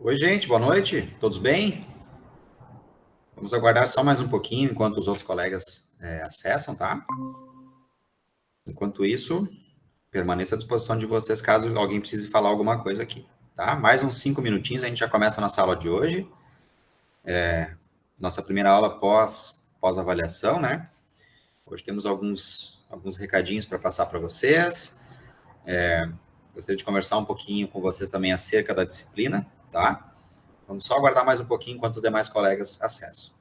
Oi, gente, boa noite. Todos bem? Vamos aguardar só mais um pouquinho enquanto os outros colegas acessam, tá? Enquanto isso, permaneça à disposição de vocês caso alguém precise falar alguma coisa aqui, tá? Mais uns 5 minutinhos, a gente já começa a nossa aula de hoje. Nossa primeira aula pós-avaliação, né? Hoje temos alguns recadinhos para passar para vocês. Gostaria de conversar um pouquinho com vocês também acerca da disciplina, tá? Vamos só aguardar mais um pouquinho enquanto os demais colegas acessam.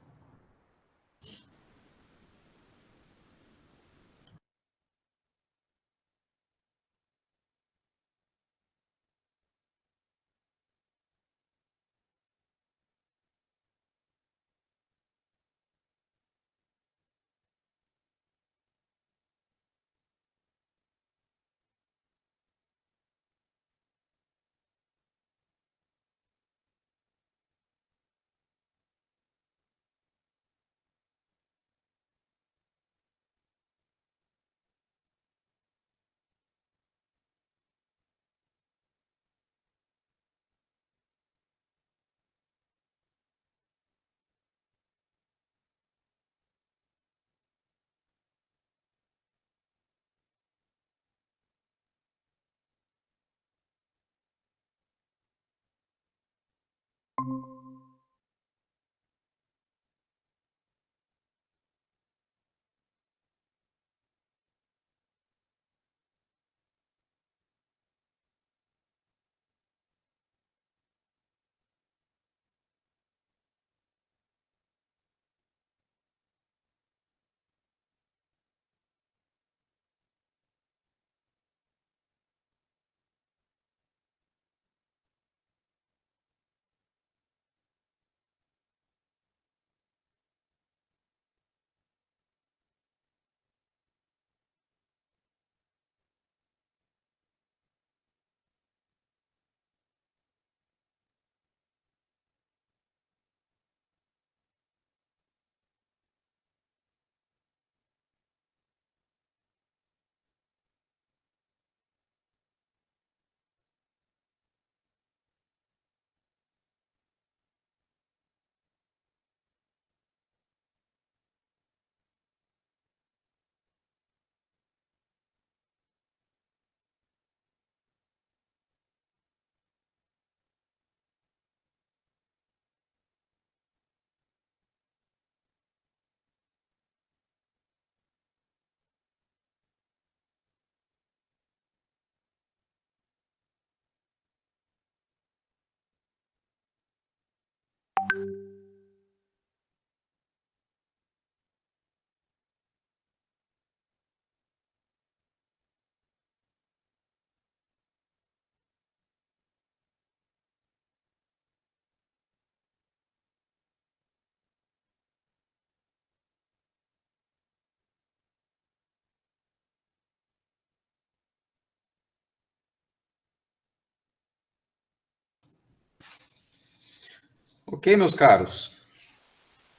Ok, meus caros.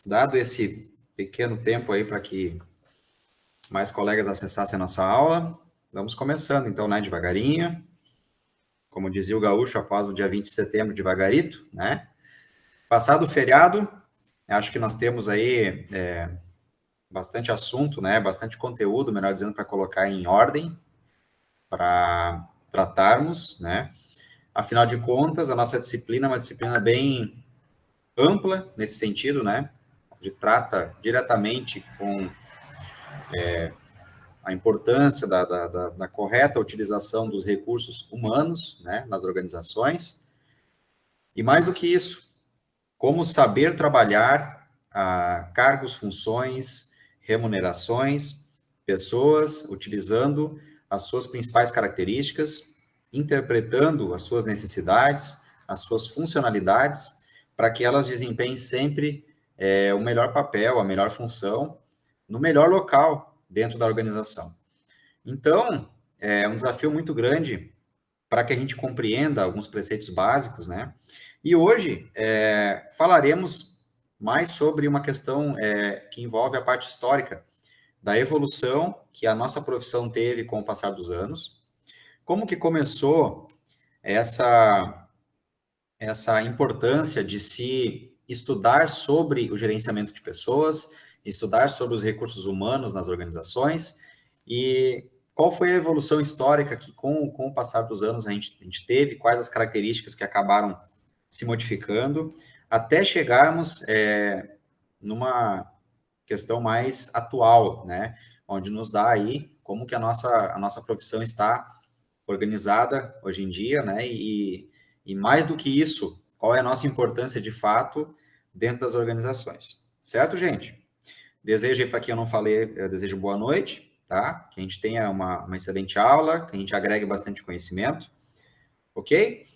Dado esse pequeno tempo aí para que mais colegas acessassem a nossa aula, vamos começando então, né, devagarinho. Como dizia o gaúcho, após o dia 20 de setembro, devagarito, né? Passado o feriado, acho que nós temos aí bastante assunto, né, bastante conteúdo, melhor dizendo, para colocar em ordem, para tratarmos, né? Afinal de contas, a nossa disciplina é uma disciplina bem ampla nesse sentido, né? De trata diretamente com a importância da correta utilização dos recursos humanos, né, nas organizações, e mais do que isso, como saber trabalhar cargos, funções, remunerações, pessoas, utilizando as suas principais características, interpretando as suas necessidades, as suas funcionalidades, para que elas desempenhem sempre o melhor papel, a melhor função, no melhor local dentro da organização. Então, é um desafio muito grande para que a gente compreenda alguns preceitos básicos, né? E hoje falaremos mais sobre uma questão que envolve a parte histórica da evolução que a nossa profissão teve com o passar dos anos, como que começou essa essa importância de se estudar sobre o gerenciamento de pessoas, estudar sobre os recursos humanos nas organizações e qual foi a evolução histórica que, com o passar dos anos, a gente teve, quais as características que acabaram se modificando, até chegarmos numa questão mais atual, né? Onde nos dá aí como que a nossa profissão está organizada hoje em dia, né? E mais do que isso, qual é a nossa importância de fato dentro das organizações. Certo, gente? Desejo aí para quem eu não falei, eu desejo boa noite, tá? Que a gente tenha uma excelente aula, que a gente agregue bastante conhecimento, ok?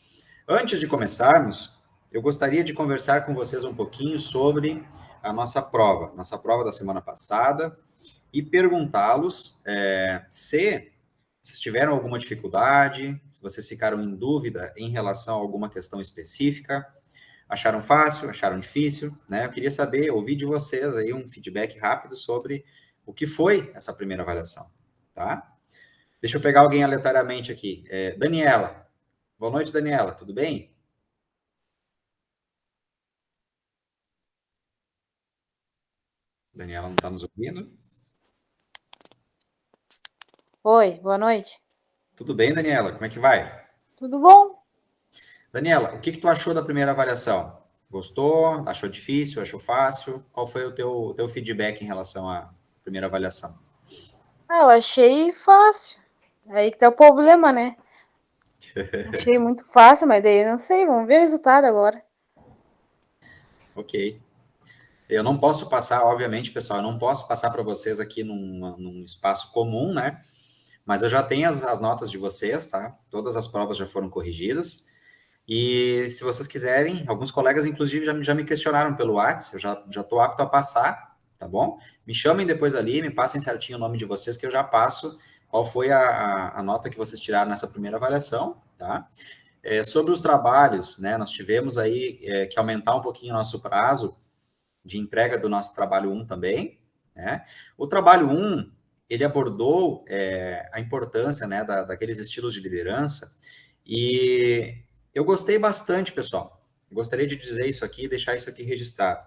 Antes de começarmos, eu gostaria de conversar com vocês um pouquinho sobre a nossa prova da semana passada, e perguntá-los se vocês tiveram alguma dificuldade, se vocês ficaram em dúvida em relação a alguma questão específica, acharam fácil, acharam difícil, né? Eu queria saber, ouvir de vocês aí um feedback rápido sobre o que foi essa primeira avaliação, tá? Deixa eu pegar alguém aleatoriamente aqui. Daniela. Boa noite, Daniela. Tudo bem? Daniela não está nos ouvindo? Oi, boa noite. Tudo bem, Daniela? Como é que vai? Tudo bom? Daniela, o que tu achou da primeira avaliação? Gostou? Achou difícil? Achou fácil? Qual foi o teu feedback em relação à primeira avaliação? Eu achei fácil. Aí que tá o problema, né? Achei muito fácil, mas daí não sei, vamos ver o resultado agora. Ok. Eu não posso passar, obviamente, pessoal, eu não posso passar para vocês aqui num espaço comum, né? Mas eu já tenho as notas de vocês, tá? Todas as provas já foram corrigidas. E se vocês quiserem, alguns colegas, inclusive, já me questionaram pelo WhatsApp, eu já estou apto a passar, tá bom? Me chamem depois ali, me passem certinho o nome de vocês, que eu já passo qual foi a nota que vocês tiraram nessa primeira avaliação, tá? Sobre os trabalhos, né, nós tivemos aí que aumentar um pouquinho o nosso prazo de entrega do nosso trabalho 1 também, né? O trabalho 1, ele abordou a importância, né, daqueles estilos de liderança, e eu gostei bastante, pessoal. Gostaria de dizer isso aqui, deixar isso aqui registrado.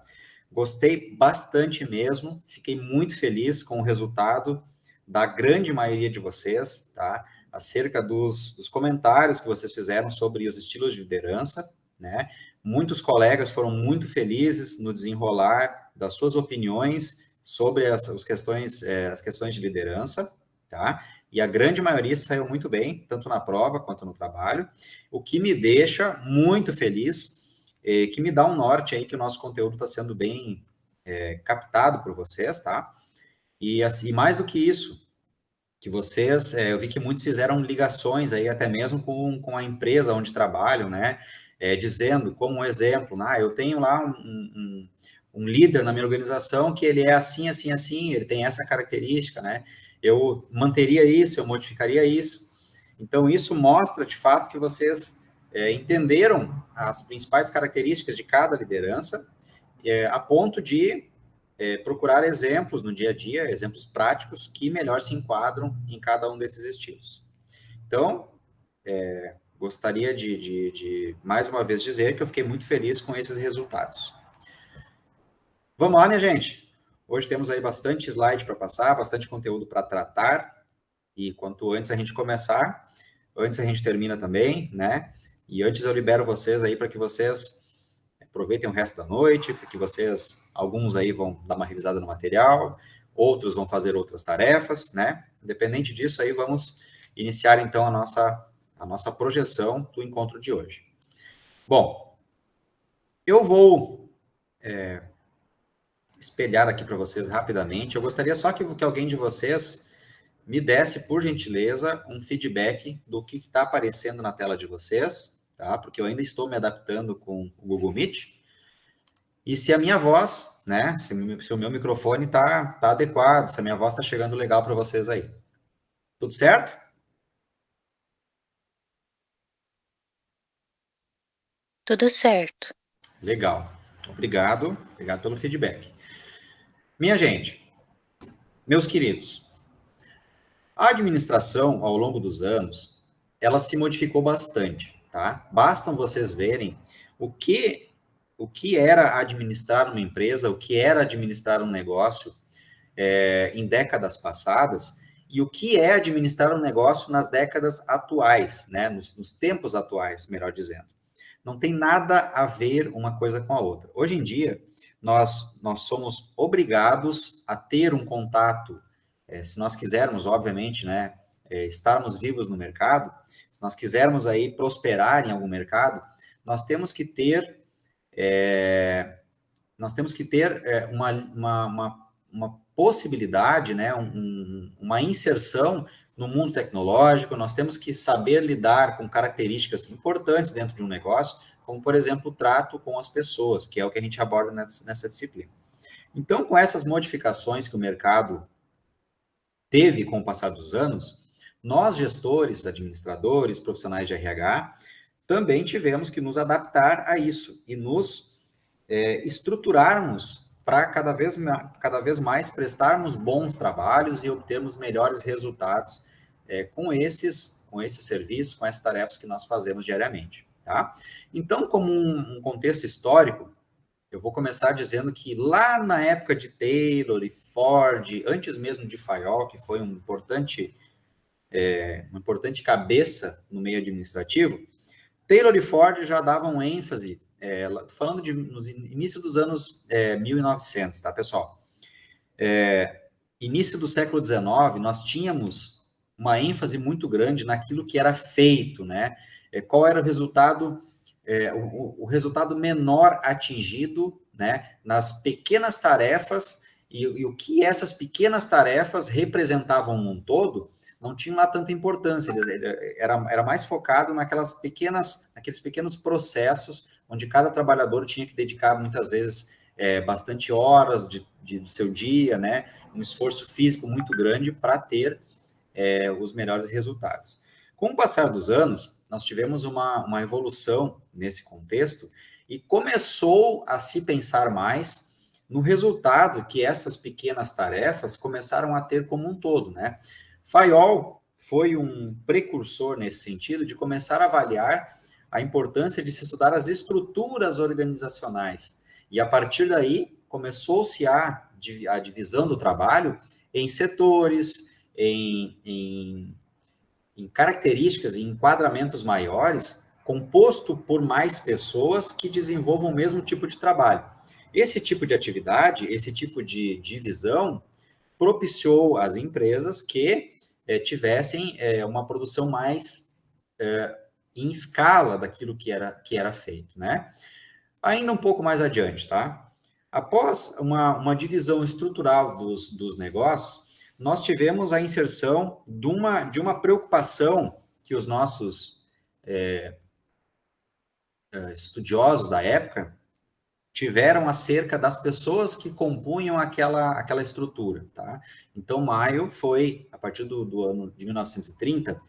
Gostei bastante mesmo, fiquei muito feliz com o resultado da grande maioria de vocês, tá? Acerca dos comentários que vocês fizeram sobre os estilos de liderança, né? Muitos colegas foram muito felizes no desenrolar das suas opiniões sobre as questões de liderança, tá? E a grande maioria saiu muito bem, tanto na prova quanto no trabalho, o que me deixa muito feliz, que me dá um norte aí que o nosso conteúdo está sendo bem captado por vocês, tá? E assim, mais do que isso, que vocês, eu vi que muitos fizeram ligações aí até mesmo com a empresa onde trabalham, né? Dizendo como um exemplo, eu tenho lá um líder na minha organização que ele é assim, assim, assim, ele tem essa característica, né? Eu manteria isso, eu modificaria isso. Então, isso mostra, de fato, que vocês entenderam as principais características de cada liderança, a ponto de procurar exemplos no dia a dia, exemplos práticos que melhor se enquadram em cada um desses estilos. Então, gostaria de mais uma vez dizer que eu fiquei muito feliz com esses resultados. Vamos lá, minha gente? Hoje temos aí bastante slide para passar, bastante conteúdo para tratar, e quanto antes a gente começar, antes a gente termina também, né? E antes eu libero vocês aí para que vocês aproveitem o resto da noite, para que vocês, alguns aí vão dar uma revisada no material, outros vão fazer outras tarefas, né? Independente disso, aí vamos iniciar então a nossa projeção do encontro de hoje. Bom, eu vou espelhar aqui para vocês rapidamente. Eu gostaria só que alguém de vocês me desse, por gentileza, um feedback do que está aparecendo na tela de vocês, tá? Porque eu ainda estou me adaptando com o Google Meet. E se a minha voz, né? Se o meu microfone tá adequado, se a minha voz está chegando legal para vocês aí. Tudo certo? Tudo certo. Legal. Obrigado pelo feedback. Minha gente, meus queridos, a administração, ao longo dos anos, ela se modificou bastante, tá? Bastam vocês verem o que era administrar uma empresa, o que era administrar um negócio em décadas passadas, e o que é administrar um negócio nas décadas atuais, né? Nos tempos atuais, melhor dizendo. Não tem nada a ver uma coisa com a outra. Hoje em dia, nós somos obrigados a ter um contato, se nós quisermos, obviamente, né, estarmos vivos no mercado, se nós quisermos aí prosperar em algum mercado, nós temos que ter uma possibilidade, né, uma inserção no mundo tecnológico. Nós temos que saber lidar com características importantes dentro de um negócio, como, por exemplo, o trato com as pessoas, que é o que a gente aborda nessa disciplina. Então, com essas modificações que o mercado teve com o passar dos anos, nós, gestores, administradores, profissionais de RH, também tivemos que nos adaptar a isso e nos estruturarmos para cada vez mais prestarmos bons trabalhos e obtermos melhores resultados com esses serviços, com essas tarefas que nós fazemos diariamente. Tá? Então, como um contexto histórico, eu vou começar dizendo que lá na época de Taylor e Ford, antes mesmo de Fayol, que foi uma importante cabeça no meio administrativo, Taylor e Ford já davam ênfase, falando no início dos anos 1900, tá, pessoal? Início do século XIX, nós tínhamos uma ênfase muito grande naquilo que era feito, né? Qual era o resultado, o resultado menor atingido, né, nas pequenas tarefas, e o que essas pequenas tarefas representavam num todo, não tinha lá tanta importância. Era mais focado naqueles pequenos processos, onde cada trabalhador tinha que dedicar, muitas vezes, bastante horas do seu dia, né, um esforço físico muito grande para ter os melhores resultados. Com o passar dos anos, nós tivemos uma evolução nesse contexto e começou a se pensar mais no resultado que essas pequenas tarefas começaram a ter como um todo, né? Fayol foi um precursor nesse sentido de começar a avaliar a importância de se estudar as estruturas organizacionais. E a partir daí, começou-se a divisão do trabalho em setores, em características e enquadramentos maiores, composto por mais pessoas que desenvolvam o mesmo tipo de trabalho. Esse tipo de atividade, esse tipo de divisão, propiciou às empresas que tivessem uma produção mais em escala daquilo que era feito, né? Ainda um pouco mais adiante, tá? Após uma divisão estrutural dos negócios, nós tivemos a inserção de uma preocupação que os nossos estudiosos da época tiveram acerca das pessoas que compunham aquela estrutura, tá? Então, Maio foi, a partir do ano de 1930,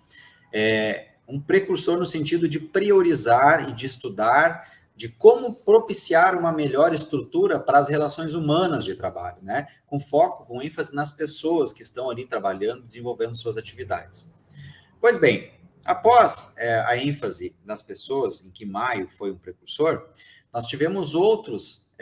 um precursor no sentido de priorizar e de estudar de como propiciar uma melhor estrutura para as relações humanas de trabalho, né? Com foco, com ênfase nas pessoas que estão ali trabalhando, desenvolvendo suas atividades. Pois bem, após a ênfase nas pessoas, em que Maio foi um precursor, nós tivemos outros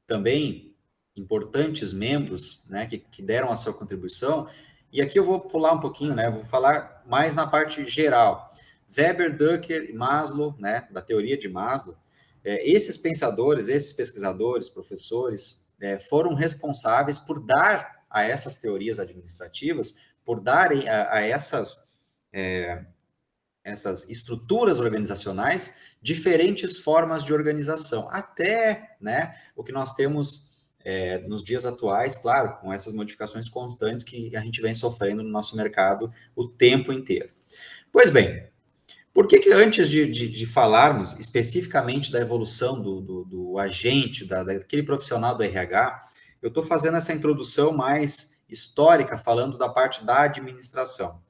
também importantes membros, né, que deram a sua contribuição, e aqui eu vou pular um pouquinho, né, vou falar mais na parte geral. Weber, Drucker e Maslow, né, da teoria de Maslow, esses pensadores, esses pesquisadores, professores, foram responsáveis por dar a essas teorias administrativas, por darem a essas estruturas organizacionais diferentes formas de organização, até, né, o que nós temos nos dias atuais, claro, com essas modificações constantes que a gente vem sofrendo no nosso mercado o tempo inteiro. Pois bem, por que antes de falarmos especificamente da evolução do agente, daquele profissional do RH, eu estou fazendo essa introdução mais histórica, falando da parte da administração?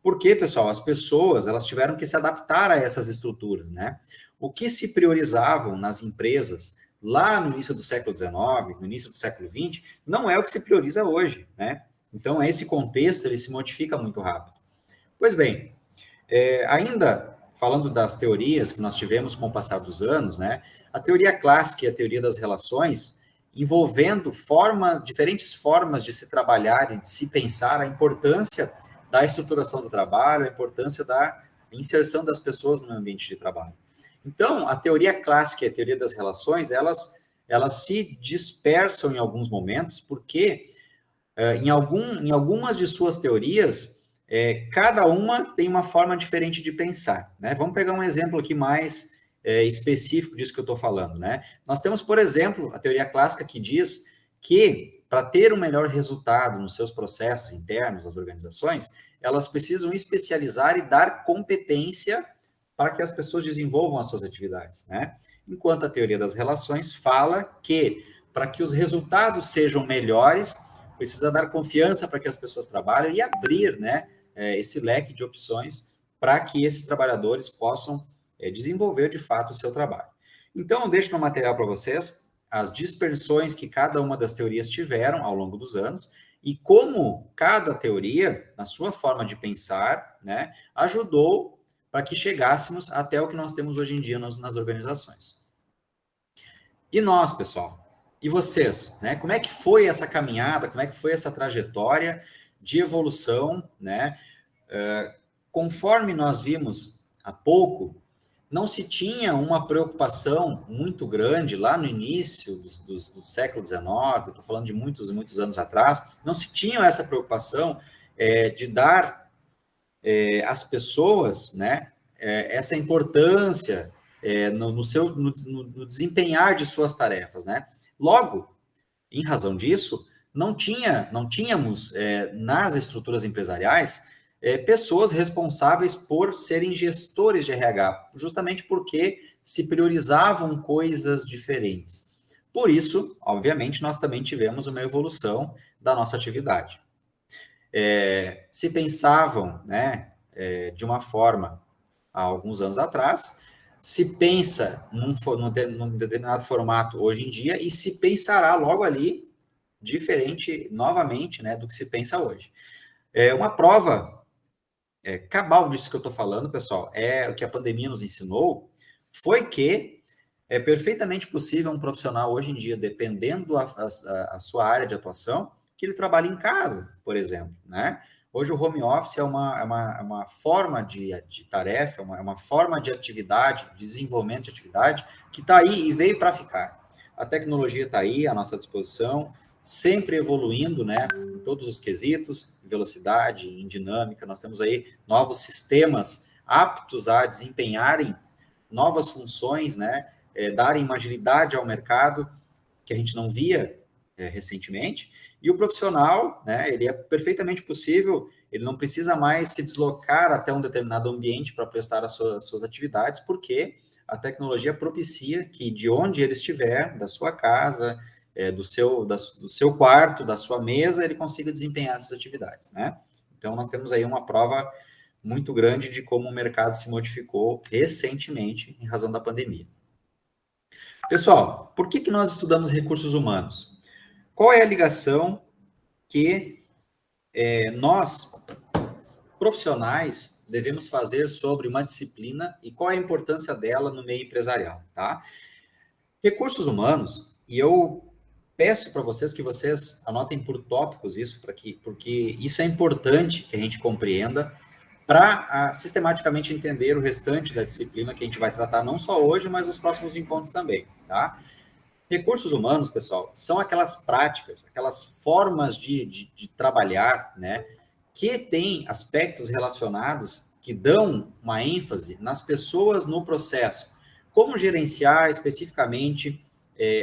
Porque, pessoal, as pessoas, elas tiveram que se adaptar a essas estruturas, né? O que se priorizavam nas empresas lá no início do século XIX, no início do século XX, não é o que se prioriza hoje, né? Então, esse contexto, ele se modifica muito rápido. Pois bem, ainda falando das teorias que nós tivemos com o passar dos anos, né? A teoria clássica e a teoria das relações, envolvendo diferentes formas de se trabalhar e de se pensar a importância da estruturação do trabalho, a importância da inserção das pessoas no ambiente de trabalho. Então, a teoria clássica e a teoria das relações, elas se dispersam em alguns momentos, porque em algumas de suas teorias, cada uma tem uma forma diferente de pensar, né? Vamos pegar um exemplo aqui mais específico disso que eu estou falando, né? Nós temos, por exemplo, a teoria clássica que diz que, para ter um melhor resultado nos seus processos internos, das organizações, elas precisam especializar e dar competência para que as pessoas desenvolvam as suas atividades, né? Enquanto a teoria das relações fala que, para que os resultados sejam melhores, precisa dar confiança para que as pessoas trabalhem e abrir, né, esse leque de opções para que esses trabalhadores possam desenvolver, de fato, o seu trabalho. Então, eu deixo no material para vocês as dispersões que cada uma das teorias tiveram ao longo dos anos e como cada teoria, na sua forma de pensar, né, ajudou para que chegássemos até o que nós temos hoje em dia nas organizações. E nós, pessoal? E vocês, né? Como é que foi essa caminhada, como é que foi essa trajetória de evolução, né? Conforme nós vimos há pouco, não se tinha uma preocupação muito grande lá no início do século XIX, eu estou falando de muitos e muitos anos atrás, não se tinha essa preocupação de dar às pessoas, né, essa importância no desempenhar de suas tarefas, né? Logo, em razão disso, não tínhamos nas estruturas empresariais pessoas responsáveis por serem gestores de RH, justamente porque se priorizavam coisas diferentes. Por isso, obviamente, nós também tivemos uma evolução da nossa atividade. Se pensavam, né, de uma forma há alguns anos atrás, se pensa num determinado formato hoje em dia e se pensará logo ali diferente novamente, né, do que se pensa hoje. Uma prova cabal disso que eu estou falando, pessoal, o que a pandemia nos ensinou, foi que é perfeitamente possível um profissional hoje em dia, dependendo a sua área de atuação, que ele trabalhe em casa, por exemplo, né? Hoje o home office é uma forma de tarefa, uma forma de atividade, de desenvolvimento de atividade, que está aí e veio para ficar. A tecnologia está aí à nossa disposição, sempre evoluindo, né, em todos os quesitos, em velocidade, em dinâmica. Nós temos aí novos sistemas aptos a desempenharem novas funções, né, darem uma agilidade ao mercado que a gente não via recentemente. E o profissional, né, ele é perfeitamente possível, ele não precisa mais se deslocar até um determinado ambiente para prestar as suas atividades, porque a tecnologia propicia que, de onde ele estiver, da sua casa, do seu quarto, da sua mesa, ele consiga desempenhar essas atividades, né? Então, nós temos aí uma prova muito grande de como o mercado se modificou recentemente em razão da pandemia. Pessoal, por que nós estudamos recursos humanos? Qual é a ligação que nós, profissionais, devemos fazer sobre uma disciplina e qual é a importância dela no meio empresarial, tá? Recursos humanos, e eu peço para vocês que vocês anotem por tópicos isso, porque isso é importante que a gente compreenda para sistematicamente entender o restante da disciplina que a gente vai tratar não só hoje, mas nos próximos encontros também, tá? Recursos humanos, pessoal, são aquelas práticas, aquelas formas de trabalhar, né, que têm aspectos relacionados que dão uma ênfase nas pessoas no processo. Como gerenciar especificamente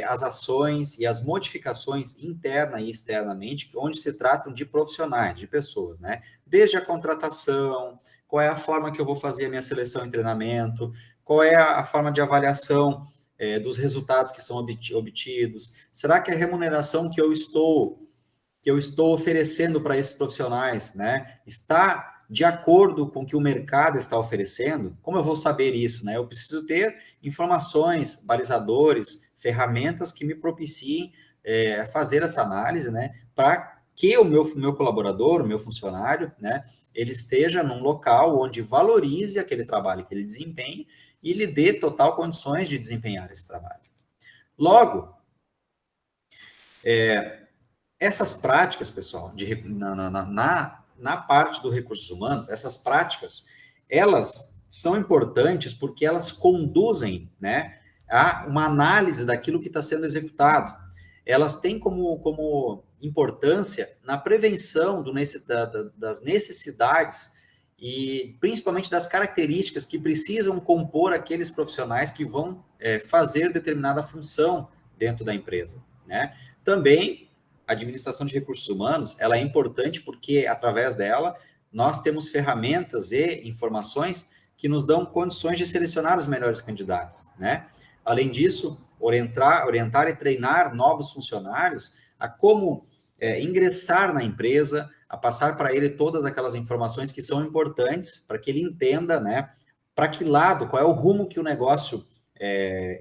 as ações e as modificações interna e externamente, onde se tratam de profissionais, de pessoas, né? Desde a contratação, qual é a forma que eu vou fazer a minha seleção e treinamento, qual é a forma de avaliação dos resultados que são obtidos, será que a remuneração que eu estou oferecendo para esses profissionais, né, está de acordo com o que o mercado está oferecendo? Como eu vou saber isso, né? Eu preciso ter informações, balizadores, ferramentas que me propiciem fazer essa análise, né, para que o meu colaborador, o meu funcionário, né, ele esteja num local onde valorize aquele trabalho que ele desempenha e lhe dê total condições de desempenhar esse trabalho. Logo, essas práticas, pessoal, na parte dos recursos humanos, essas práticas, elas são importantes porque elas conduzem, né, a uma análise daquilo que está sendo executado. Elas têm como importância na prevenção das necessidades e principalmente das características que precisam compor aqueles profissionais que vão fazer determinada função dentro da empresa, né? Também a administração de recursos humanos, ela é importante porque, através dela, nós temos ferramentas e informações que nos dão condições de selecionar os melhores candidatos, né? Além disso, orientar e treinar novos funcionários a como ingressar na empresa, a passar para ele todas aquelas informações que são importantes para que ele entenda, né, para que lado, qual é o rumo que o negócio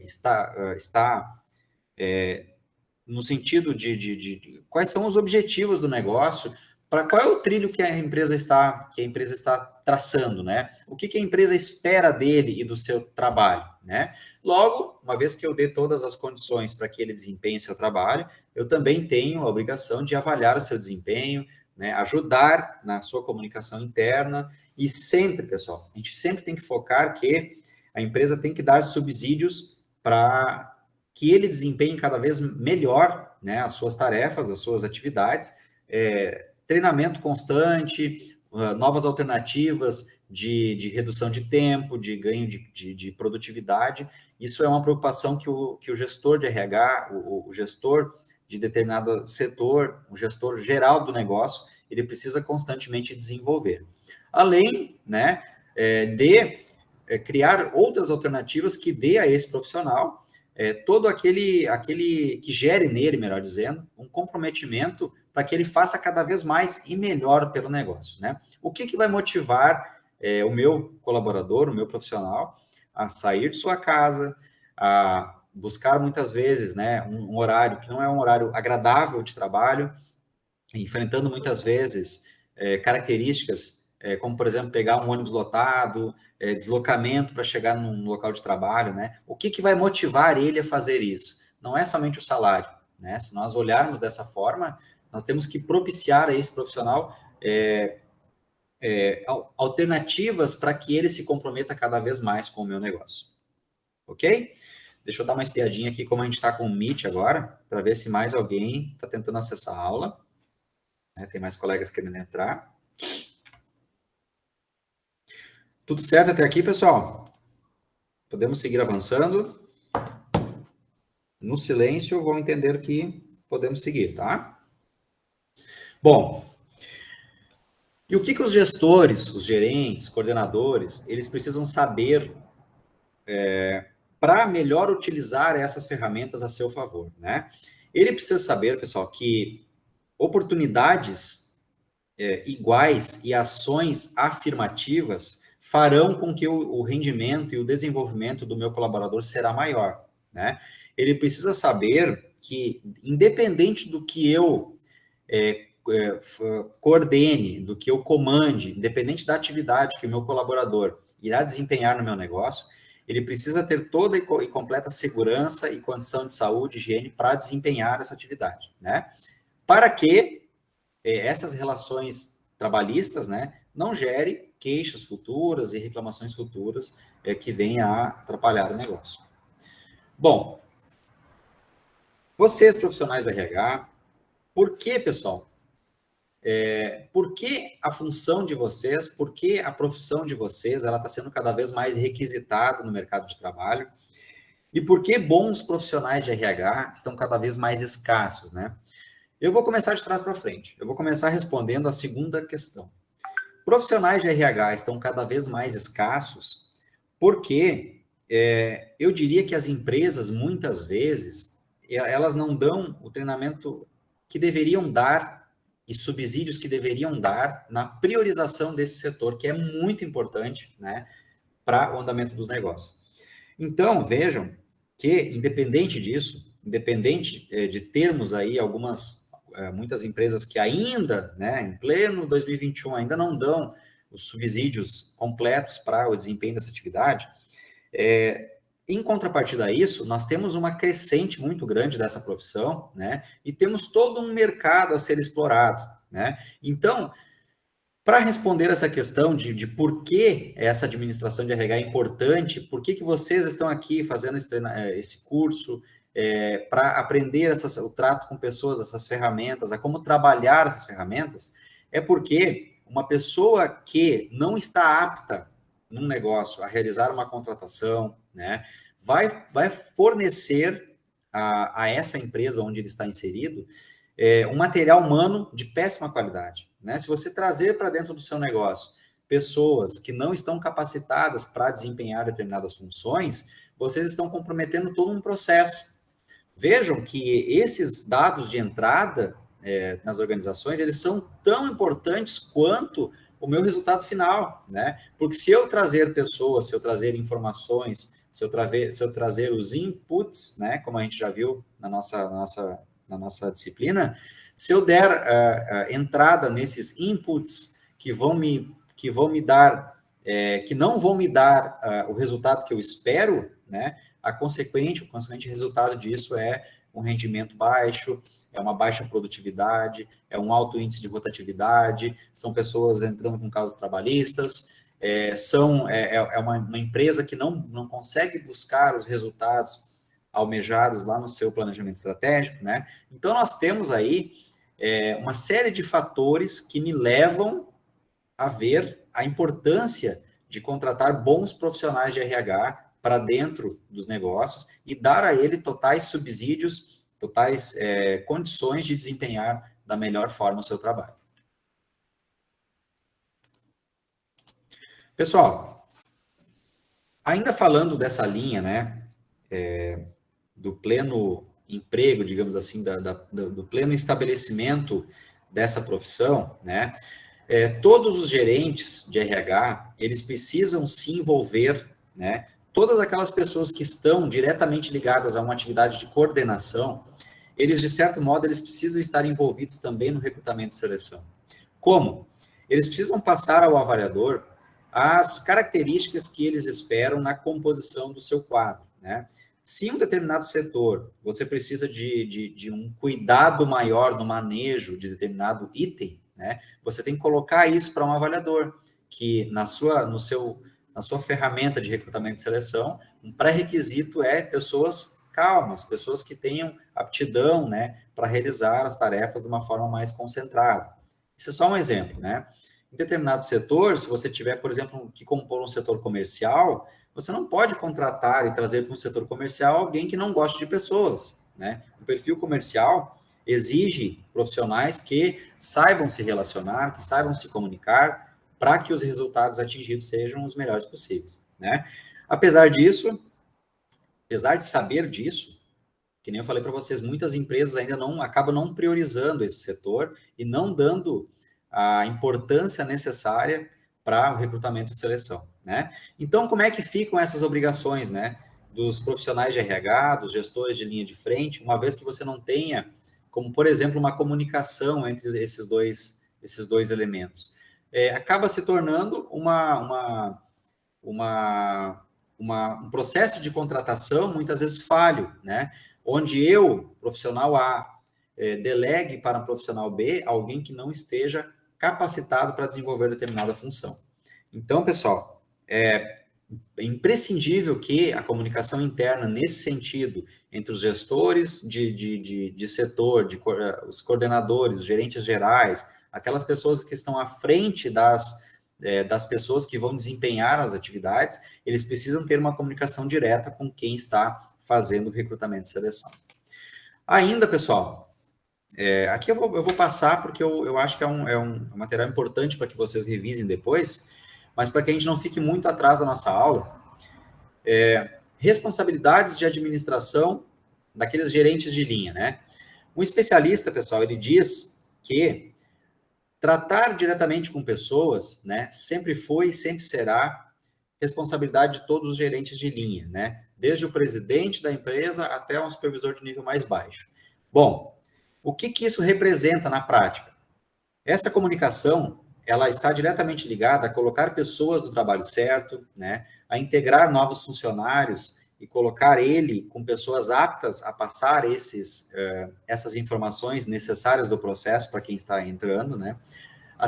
está no sentido de quais são os objetivos do negócio, para qual é o trilho que a empresa está traçando, né? O que a empresa espera dele e do seu trabalho, né? Logo, uma vez que eu dê todas as condições para que ele desempenhe seu trabalho, eu também tenho a obrigação de avaliar o seu desempenho, né? Ajudar na sua comunicação interna e sempre, pessoal, a gente sempre tem que focar que a empresa tem que dar subsídios para que ele desempenhe cada vez melhor, né, as suas tarefas, as suas atividades, treinamento constante, novas alternativas de redução de tempo, de ganho de produtividade. Isso é uma preocupação que o gestor de RH, o gestor de determinado setor, o gestor geral do negócio, ele precisa constantemente desenvolver. Além, né, de criar outras alternativas que dê a esse profissional todo aquele que gere nele, melhor dizendo, um comprometimento para que ele faça cada vez mais e melhor pelo negócio, né? O que vai motivar o meu colaborador, o meu profissional, a sair de sua casa, a buscar muitas vezes, né, um horário que não é um horário agradável de trabalho, enfrentando muitas vezes características como, por exemplo, pegar um ônibus lotado, deslocamento para chegar num local de trabalho, né? O que vai motivar ele a fazer isso? Não é somente o salário, né? Se nós olharmos dessa forma, nós temos que propiciar a esse profissional alternativas para que ele se comprometa cada vez mais com o meu negócio. Ok? Deixa eu dar uma espiadinha aqui, como a gente está com o Meet agora, para ver se mais alguém está tentando acessar a aula. Tem mais colegas querendo entrar. Tudo certo até aqui, pessoal? Podemos seguir avançando. No silêncio, vão entender que podemos seguir, tá? Bom, e o que os gestores, os gerentes, coordenadores, eles precisam saber para melhor utilizar essas ferramentas a seu favor, né? Ele precisa saber, pessoal, que oportunidades iguais e ações afirmativas farão com que o rendimento e o desenvolvimento do meu colaborador será maior, né? Ele precisa saber que, independente do que eu coordene, do que eu comande, independente da atividade que o meu colaborador irá desempenhar no meu negócio, ele precisa ter toda e completa segurança e condição de saúde e higiene para desempenhar essa atividade, né? Para que essas relações trabalhistas, né, não gerem queixas futuras e reclamações futuras que venham a atrapalhar o negócio. Bom, vocês, profissionais do RH, por que, pessoal? Por que a função de vocês, por que a profissão de vocês, ela está sendo cada vez mais requisitada no mercado de trabalho? E por que bons profissionais de RH estão cada vez mais escassos, né? Eu vou começar de trás para frente. Eu vou começar respondendo a segunda questão. Profissionais de RH estão cada vez mais escassos porque eu diria que as empresas, muitas vezes, elas não dão o treinamento que deveriam dar e subsídios que deveriam dar na priorização desse setor, que é muito importante, né, para o andamento dos negócios. Então, vejam que, independente disso, independente de termos aí muitas empresas que ainda, né, em pleno 2021, ainda não dão os subsídios completos para o desempenho dessa atividade. Em contrapartida a isso, nós temos uma crescente muito grande dessa profissão, né? E temos todo um mercado a ser explorado, né? Então, para responder essa questão de por que essa administração de RH é importante, por que vocês estão aqui fazendo esse curso, para aprender o trato com pessoas, essas ferramentas, a como trabalhar essas ferramentas, é porque uma pessoa que não está apta num negócio a realizar uma contratação, né, vai fornecer a essa empresa onde ele está inserido um material humano de péssima qualidade. Né? Se você trazer para dentro do seu negócio pessoas que não estão capacitadas para desempenhar determinadas funções, vocês estão comprometendo todo um processo. Vejam que esses dados de entrada nas organizações, eles são tão importantes quanto o meu resultado final, né? Porque se eu trazer pessoas, se eu trazer informações, se eu trazer os inputs, né? Como a gente já viu na nossa disciplina, se eu der entrada nesses inputs que não vão me dar o resultado que eu espero, né? O consequente resultado disso é um rendimento baixo, é uma baixa produtividade, é um alto índice de rotatividade, são pessoas entrando com causas trabalhistas, é uma empresa que não consegue buscar os resultados almejados lá no seu planejamento estratégico, né? Então, nós temos aí uma série de fatores que me levam a ver a importância de contratar bons profissionais de RH para dentro dos negócios e dar a ele totais subsídios, totais condições de desempenhar da melhor forma o seu trabalho. Pessoal, ainda falando dessa linha, né, do pleno emprego, digamos assim, do pleno estabelecimento dessa profissão, né, todos os gerentes de RH, eles precisam se envolver, né, todas aquelas pessoas que estão diretamente ligadas a uma atividade de coordenação, eles, de certo modo, eles precisam estar envolvidos também no recrutamento e seleção. Como? Eles precisam passar ao avaliador as características que eles esperam na composição do seu quadro, né? Se em um determinado setor você precisa de um cuidado maior no manejo de determinado item, né, você tem que colocar isso para um avaliador, que na sua ferramenta de recrutamento e seleção, um pré-requisito é pessoas calmas, pessoas que tenham aptidão, né, para realizar as tarefas de uma forma mais concentrada. Isso é só um exemplo, né? Em determinado setor, se você tiver, por exemplo, que compor um setor comercial, você não pode contratar e trazer para um setor comercial alguém que não goste de pessoas, né? O perfil comercial exige profissionais que saibam se relacionar, que saibam se comunicar, para que os resultados atingidos sejam os melhores possíveis, né? Apesar de saber disso, que nem eu falei para vocês, muitas empresas ainda acabam não priorizando esse setor e não dando a importância necessária para o recrutamento e seleção, né? Então, como é que ficam essas obrigações, né, dos profissionais de RH, dos gestores de linha de frente, uma vez que você não tenha, como, por exemplo, uma comunicação entre esses dois elementos? Acaba se tornando um processo de contratação, muitas vezes falho, né? Onde eu, profissional A, delegue para um profissional B alguém que não esteja capacitado para desenvolver determinada função. Então, pessoal, é imprescindível que a comunicação interna, nesse sentido, entre os gestores de setor, os coordenadores, os gerentes gerais, aquelas pessoas que estão à frente das pessoas que vão desempenhar as atividades, eles precisam ter uma comunicação direta com quem está fazendo o recrutamento e seleção. Ainda, pessoal, aqui eu vou passar porque eu acho que é um material importante para que vocês revisem depois, mas para que a gente não fique muito atrás da nossa aula, responsabilidades de administração daqueles gerentes de linha, né? Um especialista, pessoal, ele diz que tratar diretamente com pessoas, né, sempre foi e sempre será responsabilidade de todos os gerentes de linha, né? Desde o presidente da empresa até um supervisor de nível mais baixo. Bom, O que isso representa na prática? Essa comunicação, ela está diretamente ligada a colocar pessoas no trabalho certo, né? A integrar novos funcionários e colocar ele com pessoas aptas a passar essas informações necessárias do processo para quem está entrando, né?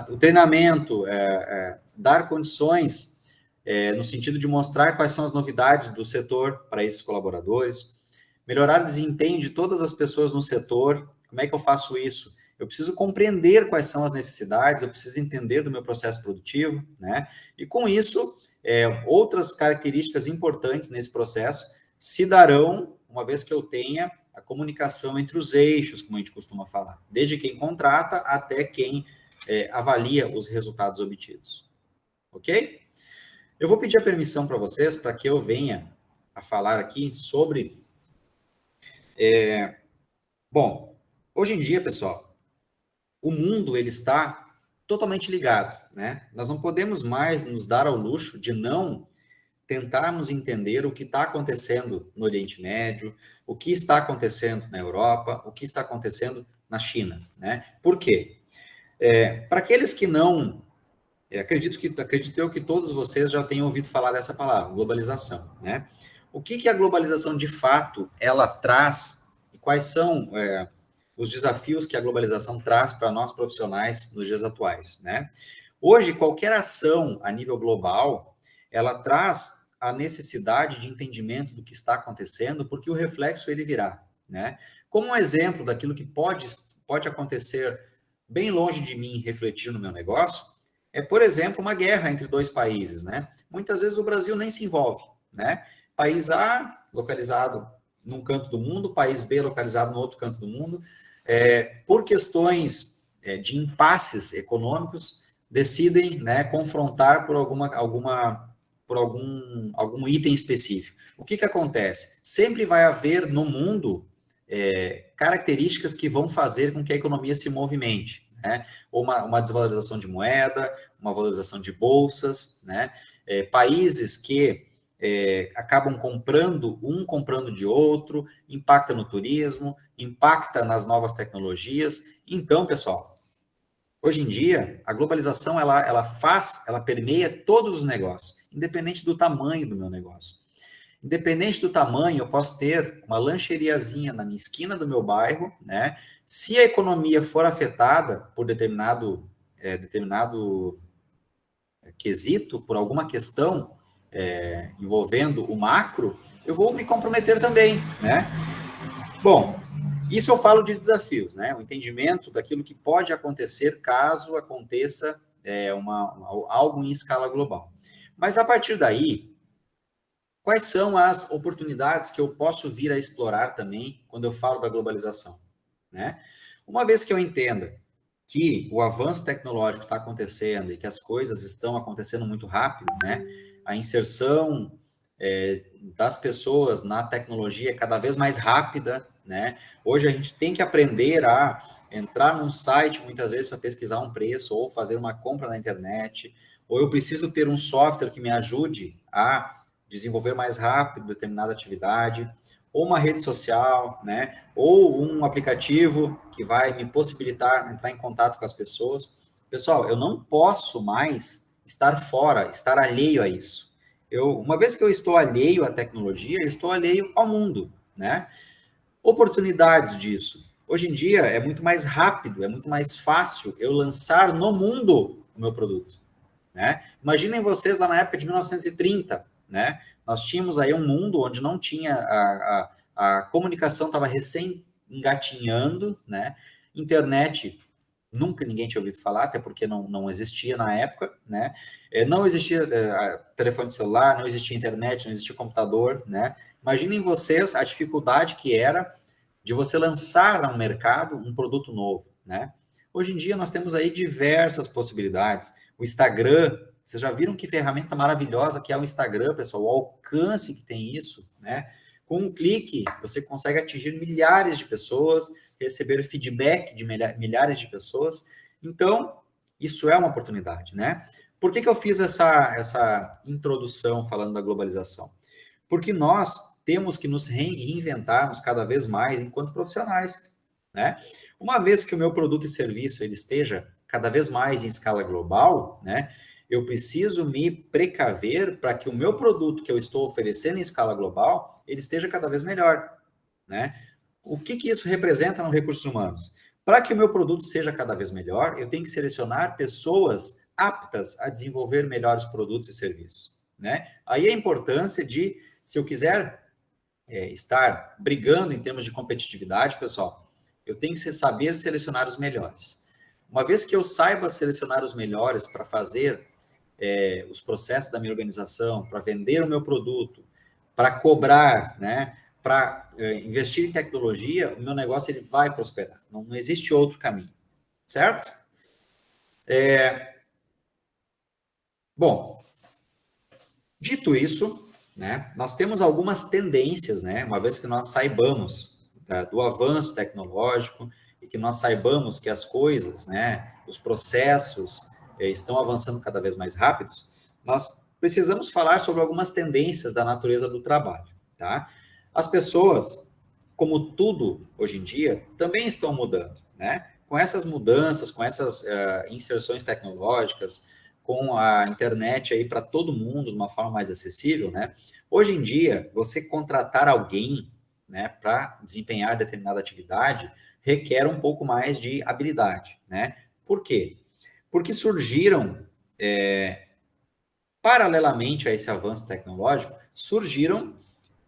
O treinamento, dar condições no sentido de mostrar quais são as novidades do setor para esses colaboradores, melhorar o desempenho de todas as pessoas no setor. Como é que eu faço isso? Eu preciso compreender quais são as necessidades, eu preciso entender do meu processo produtivo, né? E com isso, outras características importantes nesse processo se darão, uma vez que eu tenha a comunicação entre os eixos, como a gente costuma falar, desde quem contrata até quem avalia os resultados obtidos. Ok? Eu vou pedir a permissão para vocês para que eu venha a falar aqui sobre... Bom, hoje em dia, pessoal, o mundo ele está totalmente ligado, né? Nós não podemos mais nos dar ao luxo de não tentarmos entender o que está acontecendo no Oriente Médio, o que está acontecendo na Europa, o que está acontecendo na China, né? Por quê? Para aqueles que não... acredito eu que todos vocês já tenham ouvido falar dessa palavra, globalização, né? O que a globalização de fato ela traz e quais são os desafios que a globalização traz para nós profissionais nos dias atuais, né? Hoje, qualquer ação a nível global, ela traz a necessidade de entendimento do que está acontecendo, porque o reflexo ele virá, né? Como um exemplo daquilo que pode acontecer bem longe de mim refletir no meu negócio, por exemplo, uma guerra entre dois países, né? Muitas vezes o Brasil nem se envolve, né? País A, localizado num canto do mundo, país B, localizado no outro canto do mundo, por questões de impasses econômicos, decidem, né, confrontar por algum item específico. O que acontece? Sempre vai haver no mundo características que vão fazer com que a economia se movimente, né? Ou uma desvalorização de moeda, uma valorização de bolsas, né? Países que acabam comprando de outro, impacta no turismo, impacta nas novas tecnologias. Então, pessoal, hoje em dia, a globalização, ela permeia todos os negócios, independente do tamanho do meu negócio. Independente do tamanho, eu posso ter uma lancheriazinha na minha esquina do meu bairro, né? Se a economia for afetada por determinado quesito, por alguma questão envolvendo o macro, eu vou me comprometer também, né? Bom, isso eu falo de desafios, né? O entendimento daquilo que pode acontecer caso aconteça algo em escala global. Mas a partir daí, quais são as oportunidades que eu posso vir a explorar também quando eu falo da globalização, né? Uma vez que eu entenda que o avanço tecnológico está acontecendo e que as coisas estão acontecendo muito rápido, né? A inserção das pessoas na tecnologia é cada vez mais rápida, né? Hoje a gente tem que aprender a entrar num site muitas vezes para pesquisar um preço ou fazer uma compra na internet, ou eu preciso ter um software que me ajude a desenvolver mais rápido determinada atividade, ou uma rede social, né? Ou um aplicativo que vai me possibilitar entrar em contato com as pessoas. Pessoal, eu não posso mais estar fora, estar alheio a isso. Uma vez que eu estou alheio à tecnologia, eu estou alheio ao mundo, né? Oportunidades disso. Hoje em dia é muito mais rápido, é muito mais fácil eu lançar no mundo o meu produto, né? Imaginem vocês lá na época de 1930, né? Nós tínhamos aí um mundo onde não tinha a comunicação, estava recém engatinhando, né? Internet, nunca ninguém tinha ouvido falar, até porque não existia na época, né? Não existia telefone celular, não existia internet, não existia computador, né? Imaginem vocês a dificuldade que era de você lançar no mercado um produto novo, né? Hoje em dia nós temos aí diversas possibilidades. O Instagram, vocês já viram que ferramenta maravilhosa que é o Instagram, pessoal? O alcance que tem isso, né? Com um clique, você consegue atingir milhares de pessoas, receber feedback de milhares de pessoas. Então, isso é uma oportunidade, né? Por que eu fiz essa introdução falando da globalização? Porque nós temos que nos reinventarmos cada vez mais enquanto profissionais. né? Uma vez que o meu produto e serviço ele esteja cada vez mais em escala global, né? Eu preciso me precaver para que o meu produto que eu estou oferecendo em escala global, ele esteja cada vez melhor, né? O que isso representa nos recursos humanos? Para que o meu produto seja cada vez melhor, eu tenho que selecionar pessoas aptas a desenvolver melhores produtos e serviços, né? Aí a importância de, se eu quiser estar brigando em termos de competitividade, pessoal, eu tenho que saber selecionar os melhores. Uma vez que eu saiba selecionar os melhores para fazer os processos da minha organização, para vender o meu produto, para cobrar, né, para investir em tecnologia, o meu negócio ele vai prosperar. Não existe outro caminho, certo? Bom, dito isso, né, nós temos algumas tendências, né, uma vez que nós saibamos do avanço tecnológico e que nós saibamos que as coisas, né, os processos estão avançando cada vez mais rápidos, nós precisamos falar sobre algumas tendências da natureza do trabalho, tá? As pessoas, como tudo hoje em dia, também estão mudando, né? Com essas mudanças, com essas inserções tecnológicas, com a internet aí para todo mundo de uma forma mais acessível, né? Hoje em dia, você contratar alguém, né, para desempenhar determinada atividade requer um pouco mais de habilidade, né? Por quê? Porque surgiram, paralelamente a esse avanço tecnológico, surgiram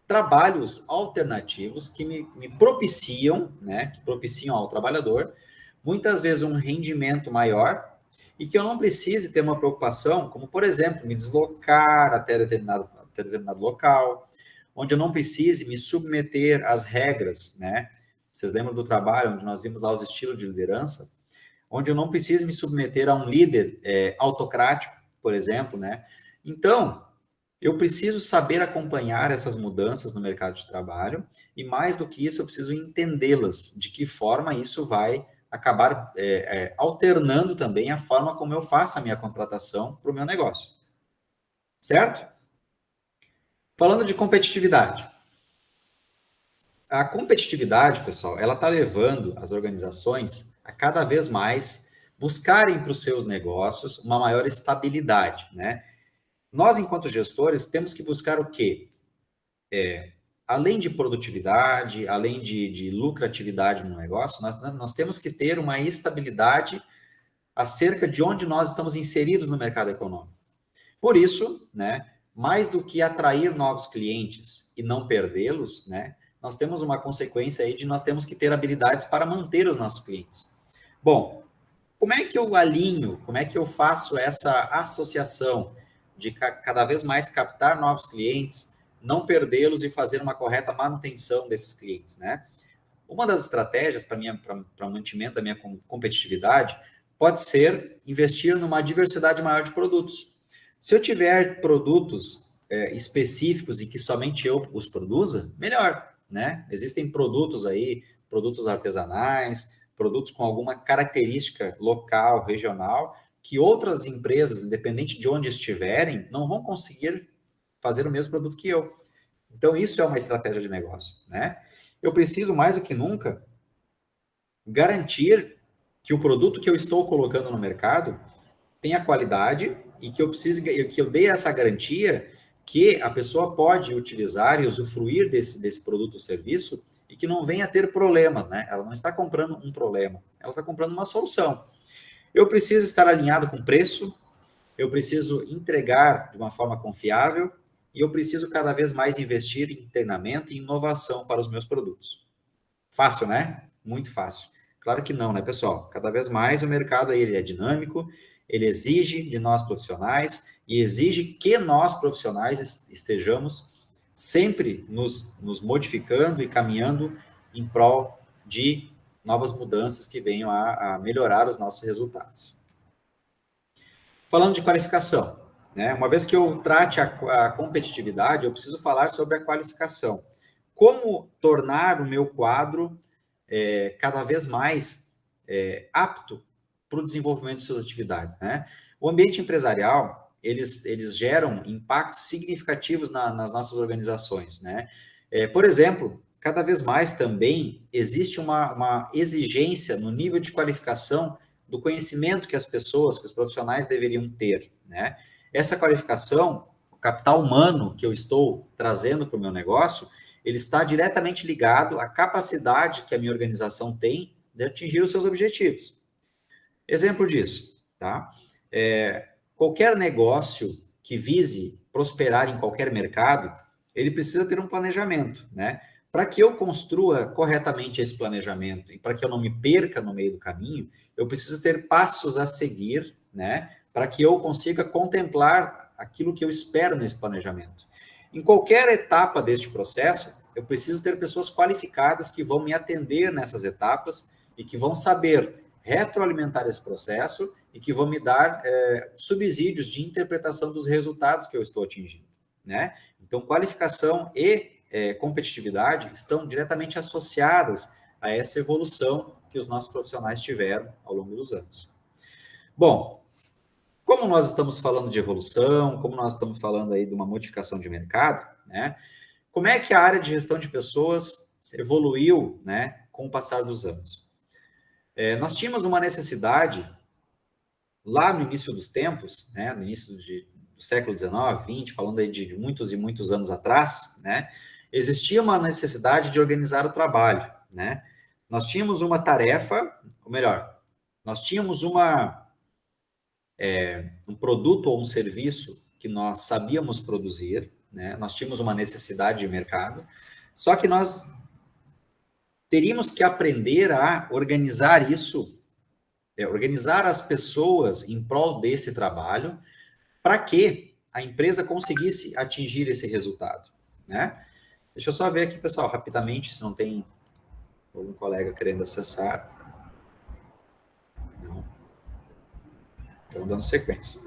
trabalhos alternativos que me propiciam, né, que propiciam ao trabalhador, muitas vezes um rendimento maior e que eu não precise ter uma preocupação, como, por exemplo, me deslocar até determinado local, onde eu não precise me submeter às regras, né? Vocês lembram do trabalho onde nós vimos lá os estilos de liderança? Onde eu não preciso me submeter a um líder autocrático, por exemplo, né? Então, eu preciso saber acompanhar essas mudanças no mercado de trabalho e, mais do que isso, eu preciso entendê-las, de que forma isso vai acabar alternando também a forma como eu faço a minha contratação para o meu negócio. Certo? Falando de competitividade. A competitividade, pessoal, ela está levando as organizações a cada vez mais buscarem para os seus negócios uma maior estabilidade, né? Nós, enquanto gestores, temos que buscar o quê? Além de produtividade, além de lucratividade no negócio, nós temos que ter uma estabilidade acerca de onde nós estamos inseridos no mercado econômico. Por isso, né, mais do que atrair novos clientes e não perdê-los, né, nós temos uma consequência aí de nós temos que ter habilidades para manter os nossos clientes. Bom, como é que eu alinho, como é que eu faço essa associação de cada vez mais captar novos clientes, não perdê-los e fazer uma correta manutenção desses clientes, né? Uma das estratégias para mantimento da minha competitividade pode ser investir numa diversidade maior de produtos. Se eu tiver produtos específicos e que somente eu os produza, melhor, né? Existem produtos aí, produtos artesanais, produtos com alguma característica local, regional, que outras empresas, independente de onde estiverem, não vão conseguir fazer o mesmo produto que eu. Então, isso é uma estratégia de negócio, né? Eu preciso, mais do que nunca, garantir que o produto que eu estou colocando no mercado tenha qualidade e que eu dê essa garantia que a pessoa pode utilizar e usufruir desse produto ou serviço e que não venha a ter problemas, né? Ela não está comprando um problema, ela está comprando uma solução. Eu preciso estar alinhado com preço, eu preciso entregar de uma forma confiável e eu preciso cada vez mais investir em treinamento e inovação para os meus produtos. Fácil, né? Muito fácil. Claro que não, né, pessoal? Cada vez mais o mercado aí, ele é dinâmico, ele exige de nós profissionais e exige que nós profissionais estejamos sempre nos modificando e caminhando em prol de novas mudanças que venham a melhorar os nossos resultados. Falando de qualificação, né? Uma vez que eu trate a competitividade, eu preciso falar sobre a qualificação. Como tornar o meu quadro cada vez mais apto para o desenvolvimento de suas atividades, né? O ambiente empresarial, eles geram impactos significativos nas nossas organizações, né? Por exemplo, cada vez mais também existe uma exigência no nível de qualificação do conhecimento que as pessoas, que os profissionais deveriam ter, né? Essa qualificação, o capital humano que eu estou trazendo para o meu negócio, ele está diretamente ligado à capacidade que a minha organização tem de atingir os seus objetivos. Exemplo disso, tá? Qualquer negócio que vise prosperar em qualquer mercado, ele precisa ter um planejamento, né? Para que eu construa corretamente esse planejamento e para que eu não me perca no meio do caminho, eu preciso ter passos a seguir, né? Para que eu consiga contemplar aquilo que eu espero nesse planejamento. Em qualquer etapa deste processo, eu preciso ter pessoas qualificadas que vão me atender nessas etapas e que vão saber retroalimentar esse processo e que vão me dar subsídios de interpretação dos resultados que eu estou atingindo, né? Então, qualificação e competitividade estão diretamente associadas a essa evolução que os nossos profissionais tiveram ao longo dos anos. Bom, como nós estamos falando de evolução, como nós estamos falando aí de uma modificação de mercado, né? Como é que a área de gestão de pessoas evoluiu, né, com o passar dos anos? Nós tínhamos uma necessidade lá no início dos tempos, né, no início do século XIX, XX, falando aí de muitos e muitos anos atrás, né, existia uma necessidade de organizar o trabalho, né? Nós tínhamos uma tarefa, ou melhor, nós tínhamos um produto ou um serviço que nós sabíamos produzir, né? Nós tínhamos uma necessidade de mercado, só que nós teríamos que aprender a organizar isso, organizar as pessoas em prol desse trabalho, para que a empresa conseguisse atingir esse resultado, né? Deixa eu só ver aqui, pessoal, rapidamente, se não tem algum colega querendo acessar. Não. Então, dando sequência.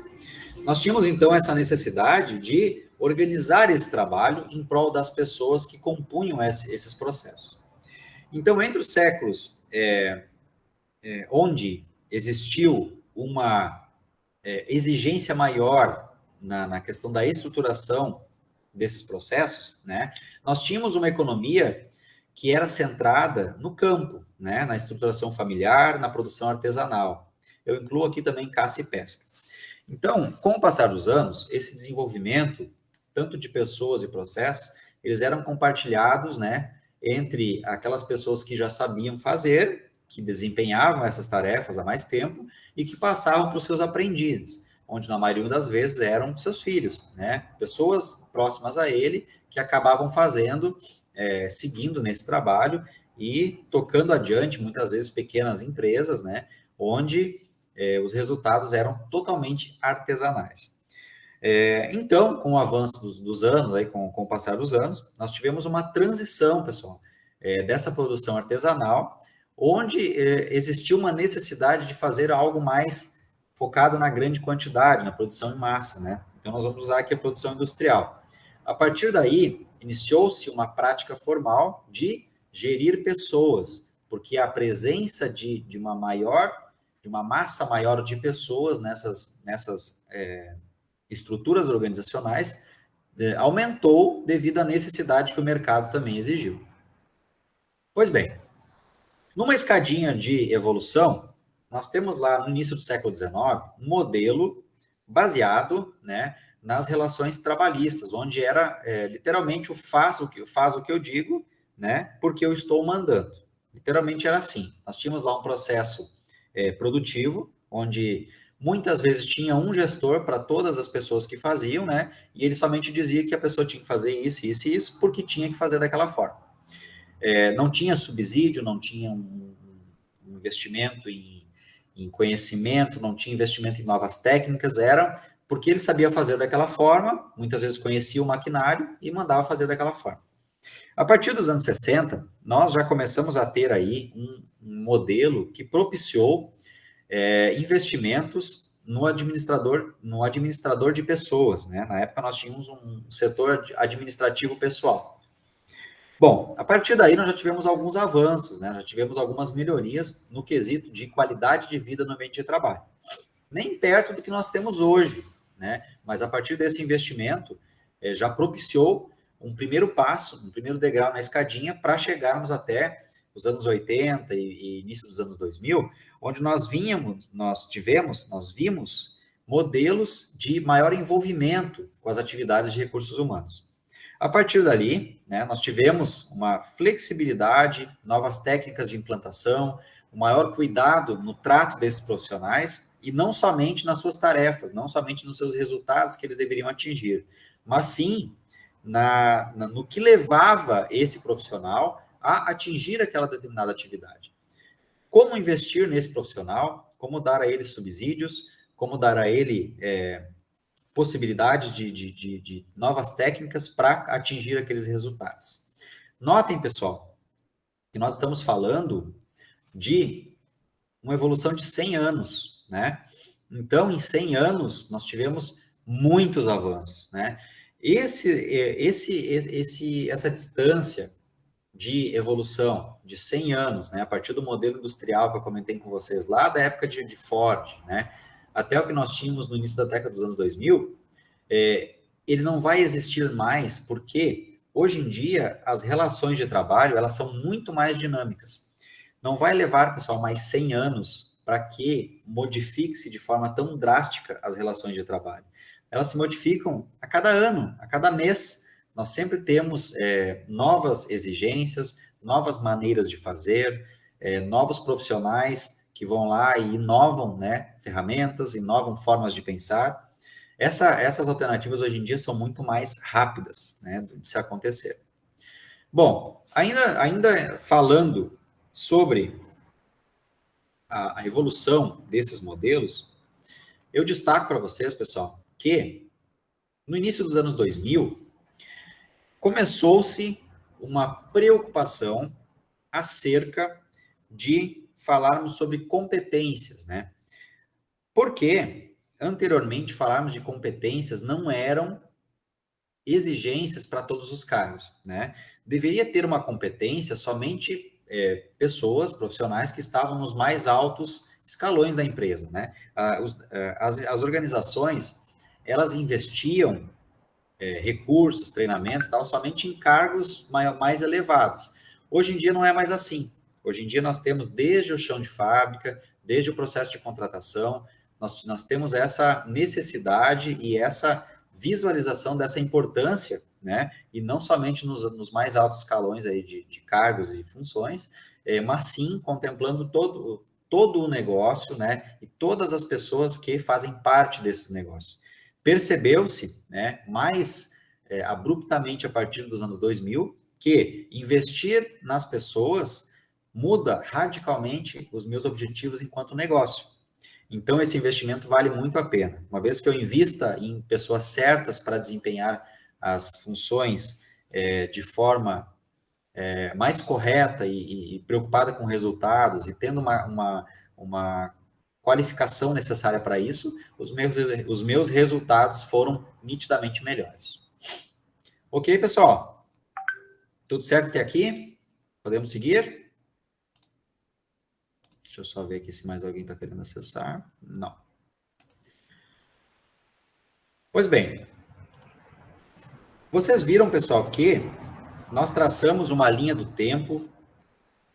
Nós tínhamos, então, essa necessidade de organizar esse trabalho em prol das pessoas que compunham esses processos. Então, entre os séculos onde existiu uma exigência maior na questão da estruturação desses processos, né, nós tínhamos uma economia que era centrada no campo, né, na estruturação familiar, na produção artesanal. Eu incluo aqui também caça e pesca. Então, com o passar dos anos, esse desenvolvimento, tanto de pessoas e processos, eles eram compartilhados, né, entre aquelas pessoas que já sabiam fazer, que desempenhavam essas tarefas há mais tempo e que passavam para os seus aprendizes, onde na maioria das vezes eram seus filhos, né, pessoas próximas a ele que acabavam fazendo, seguindo nesse trabalho e tocando adiante, muitas vezes, pequenas empresas, né, onde os resultados eram totalmente artesanais. Então, com o avanço dos anos, aí, com o passar dos anos, nós tivemos uma transição, pessoal, dessa produção artesanal, onde existiu uma necessidade de fazer algo mais focado na grande quantidade, na produção em massa, né? Então, nós vamos usar aqui a produção industrial. A partir daí, iniciou-se uma prática formal de gerir pessoas, porque a presença de uma massa maior de pessoas nessas estruturas organizacionais aumentou devido à necessidade que o mercado também exigiu. Pois bem, numa escadinha de evolução, nós temos lá no início do século XIX um modelo baseado, né, nas relações trabalhistas, onde era literalmente o faz o que eu digo, né, porque eu estou mandando. Literalmente era assim. Nós tínhamos lá um processo produtivo, onde muitas vezes tinha um gestor para todas as pessoas que faziam, né? E ele somente dizia que a pessoa tinha que fazer isso, isso e isso, porque tinha que fazer daquela forma. Não tinha subsídio, não tinha um investimento em conhecimento, não tinha investimento em novas técnicas, era porque ele sabia fazer daquela forma, muitas vezes conhecia o maquinário e mandava fazer daquela forma. A partir dos anos 60, nós já começamos a ter aí um modelo que propiciou investimentos no administrador de pessoas, né? Na época nós tínhamos um setor administrativo pessoal. Bom, a partir daí nós já tivemos alguns avanços, né? Já tivemos algumas melhorias no quesito de qualidade de vida no ambiente de trabalho. Nem perto do que nós temos hoje, né? Mas a partir desse investimento já propiciou um primeiro passo, um primeiro degrau na escadinha para chegarmos até os anos 80 e início dos anos 2000, onde nós vimos modelos de maior envolvimento com as atividades de recursos humanos. A partir dali, né, nós tivemos uma flexibilidade, novas técnicas de implantação, um maior cuidado no trato desses profissionais, e não somente nas suas tarefas, não somente nos seus resultados que eles deveriam atingir, mas sim no que levava esse profissional a atingir aquela determinada atividade. Como investir nesse profissional, como dar a ele subsídios, como dar a ele possibilidades de novas técnicas para atingir aqueles resultados. Notem, pessoal, que nós estamos falando de uma evolução de 100 anos, né? Então, em 100 anos, nós tivemos muitos avanços, né? Essa distância de evolução de 100 anos, né? A partir do modelo industrial que eu comentei com vocês lá da época de Ford, né? Até o que nós tínhamos no início da década dos anos 2000, ele não vai existir mais porque, hoje em dia, as relações de trabalho, elas são muito mais dinâmicas. Não vai levar, pessoal, mais 100 anos para que modifique-se de forma tão drástica as relações de trabalho. Elas se modificam a cada ano, a cada mês. Nós sempre temos novas exigências, novas maneiras de fazer, novos profissionais que vão lá e inovam, né, ferramentas, inovam formas de pensar. Essas alternativas hoje em dia são muito mais rápidas, né, de se acontecer. Bom, ainda falando sobre a evolução desses modelos, eu destaco para vocês, pessoal, que no início dos anos 2000, começou-se uma preocupação acerca de falarmos sobre competências, né? Porque anteriormente falarmos de competências não eram exigências para todos os cargos, né? Deveria ter uma competência somente pessoas, profissionais que estavam nos mais altos escalões da empresa, né? As organizações, elas investiam recursos, treinamentos, tal, somente em cargos mais elevados. Hoje em dia não é mais assim. Hoje em dia nós temos desde o chão de fábrica, desde o processo de contratação, nós temos essa necessidade e essa visualização dessa importância, né? E não somente nos mais altos escalões aí de cargos e funções, mas sim contemplando todo o negócio, né? E todas as pessoas que fazem parte desse negócio. Percebeu-se, né, mais abruptamente a partir dos anos 2000, que investir nas pessoas muda radicalmente os meus objetivos enquanto negócio. Então, esse investimento vale muito a pena. Uma vez que eu invista em pessoas certas para desempenhar as funções de forma mais correta e preocupada com resultados e tendo uma qualificação necessária para isso, os meus resultados foram nitidamente melhores. Ok, pessoal? Tudo certo até aqui? Podemos seguir? Deixa eu só ver aqui se mais alguém está querendo acessar. Não. Pois bem, vocês viram, pessoal, que nós traçamos uma linha do tempo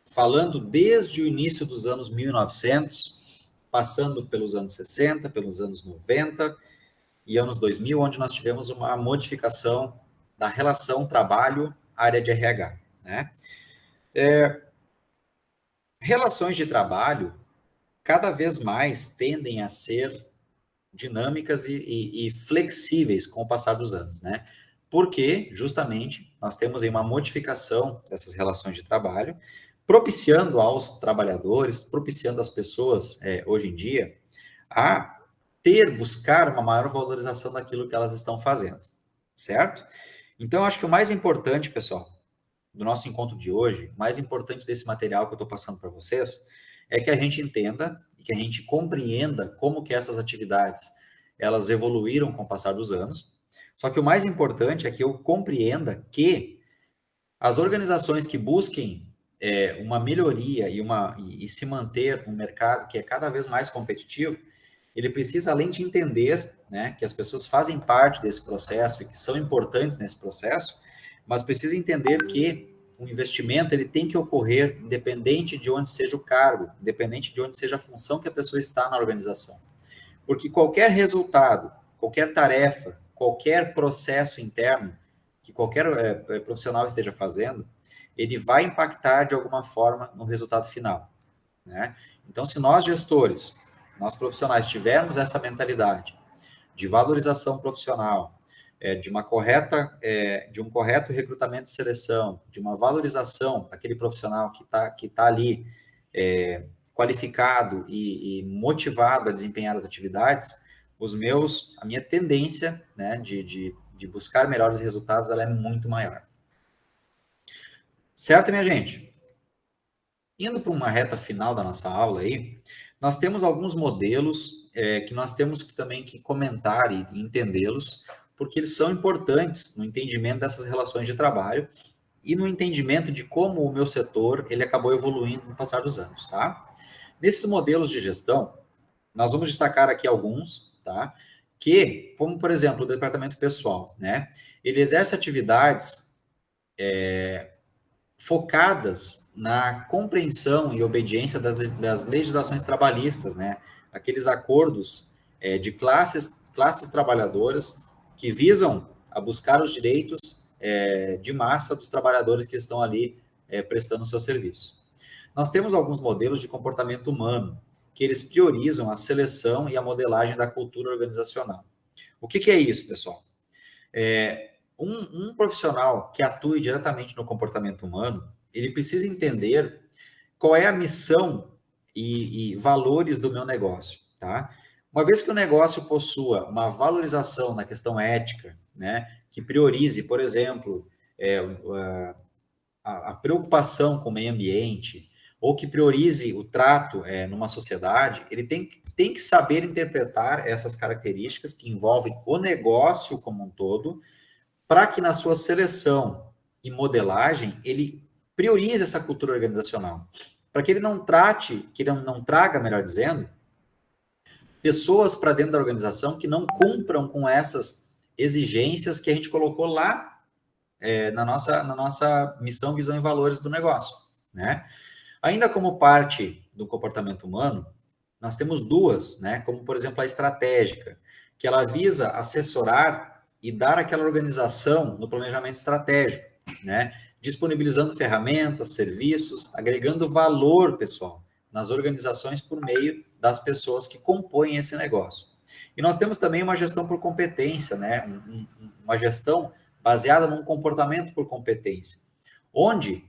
falando desde o início dos anos 1900, passando pelos anos 60, pelos anos 90 e anos 2000, onde nós tivemos uma modificação da relação trabalho-área de RH, né? Relações de trabalho cada vez mais tendem a ser dinâmicas e flexíveis com o passar dos anos, né? Porque, justamente, nós temos aí uma modificação dessas relações de trabalho, propiciando aos trabalhadores, propiciando às pessoas, hoje em dia, a buscar uma maior valorização daquilo que elas estão fazendo, certo? Então, acho que o mais importante, pessoal, do nosso encontro de hoje, o mais importante desse material que eu estou passando para vocês, é que a gente entenda e que a gente compreenda como que essas atividades, elas evoluíram com o passar dos anos. Só que o mais importante é que eu compreenda que as organizações que busquem uma melhoria e se manter no mercado que é cada vez mais competitivo, ele precisa, além de entender, né, que as pessoas fazem parte desse processo e que são importantes nesse processo, mas precisa entender que o investimento ele tem que ocorrer independente de onde seja o cargo, independente de onde seja a função que a pessoa está na organização. Porque qualquer resultado, qualquer tarefa, qualquer processo interno que qualquer profissional esteja fazendo, ele vai impactar de alguma forma no resultado final, né? Então, se nós gestores, nós profissionais tivermos essa mentalidade de valorização profissional, de um correto recrutamento e seleção, de uma valorização daquele profissional que tá ali qualificado e motivado a desempenhar as atividades, a minha tendência, né, de buscar melhores resultados, ela é muito maior. Certo, minha gente? Indo para uma reta final da nossa aula aí, nós temos alguns modelos que nós temos também que comentar e entendê-los, porque eles são importantes no entendimento dessas relações de trabalho e no entendimento de como o meu setor ele acabou evoluindo no passar dos anos, tá? Nesses modelos de gestão, nós vamos destacar aqui alguns, tá? Que, como por exemplo, o departamento pessoal, né? Ele exerce atividades focadas na compreensão e obediência das legislações trabalhistas, né? Aqueles acordos de classes trabalhadoras que visam a buscar os direitos de massa dos trabalhadores que estão ali prestando o seu serviço. Nós temos alguns modelos de comportamento humano que eles priorizam a seleção e a modelagem da cultura organizacional. O que é isso, pessoal? Um profissional que atue diretamente no comportamento humano, ele precisa entender qual é a missão e valores do meu negócio, tá? Uma vez que o negócio possua uma valorização na questão ética, né, que priorize, por exemplo, a preocupação com o meio ambiente, ou que priorize o trato numa sociedade, ele tem que saber interpretar essas características que envolvem o negócio como um todo, para que na sua seleção e modelagem, ele priorize essa cultura organizacional. Para que ele não traga, melhor dizendo, pessoas para dentro da organização que não cumpram com essas exigências que a gente colocou lá na nossa missão, visão e valores do negócio, né? Ainda como parte do comportamento humano, nós temos duas, né? Como, por exemplo, a estratégica, que ela visa assessorar e dar aquela organização no planejamento estratégico, né? Disponibilizando ferramentas, serviços, agregando valor, pessoal, nas organizações por meio das pessoas que compõem esse negócio. E nós temos também uma gestão por competência, né? Uma gestão baseada num comportamento por competência, onde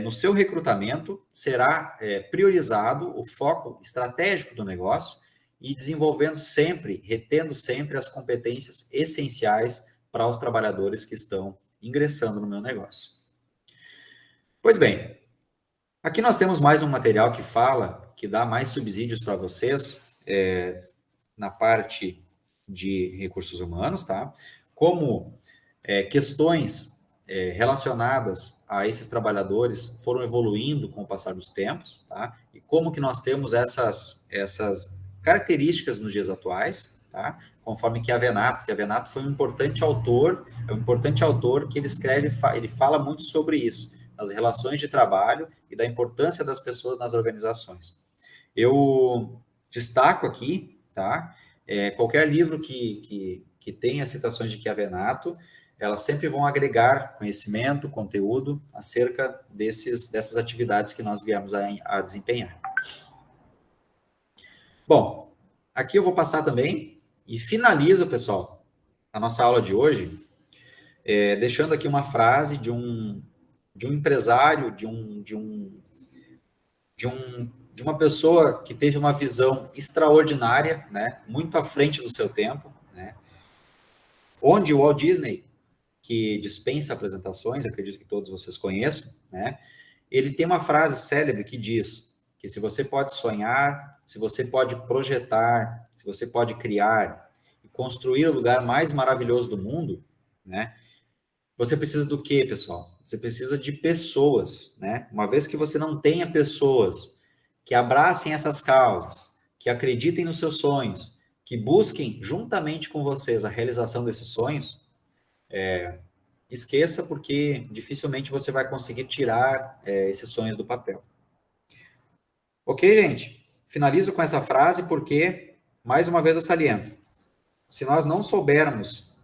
no seu recrutamento será priorizado o foco estratégico do negócio e desenvolvendo sempre, retendo sempre as competências essenciais para os trabalhadores que estão ingressando no meu negócio. Pois bem, aqui nós temos mais um material que dá mais subsídios para vocês na parte de recursos humanos, tá? Como questões relacionadas a esses trabalhadores foram evoluindo com o passar dos tempos, tá? E como que nós temos essas características nos dias atuais, tá? Conforme que a Chiavenato foi um importante autor que ele fala muito sobre isso, as relações de trabalho e da importância das pessoas nas organizações. Eu destaco aqui, tá? Qualquer livro que tenha citações de Chiavenato, elas sempre vão agregar conhecimento, conteúdo acerca dessas atividades que nós viemos a desempenhar. Bom, aqui eu vou passar também e finalizo, pessoal, a nossa aula de hoje, deixando aqui uma frase de um empresário, de uma pessoa que teve uma visão extraordinária, né, muito à frente do seu tempo, né, onde o Walt Disney, que dispensa apresentações, acredito que todos vocês conheçam, né? Ele tem uma frase célebre que diz que se você pode sonhar, se você pode projetar, se você pode criar e construir o lugar mais maravilhoso do mundo, né? Você precisa do quê, pessoal? Você precisa de pessoas, né? Uma vez que você não tenha pessoas que abracem essas causas, que acreditem nos seus sonhos, que busquem juntamente com vocês a realização desses sonhos, esqueça, porque dificilmente você vai conseguir tirar esses sonhos do papel. Ok, gente? Finalizo com essa frase porque, mais uma vez eu saliento, se nós não soubermos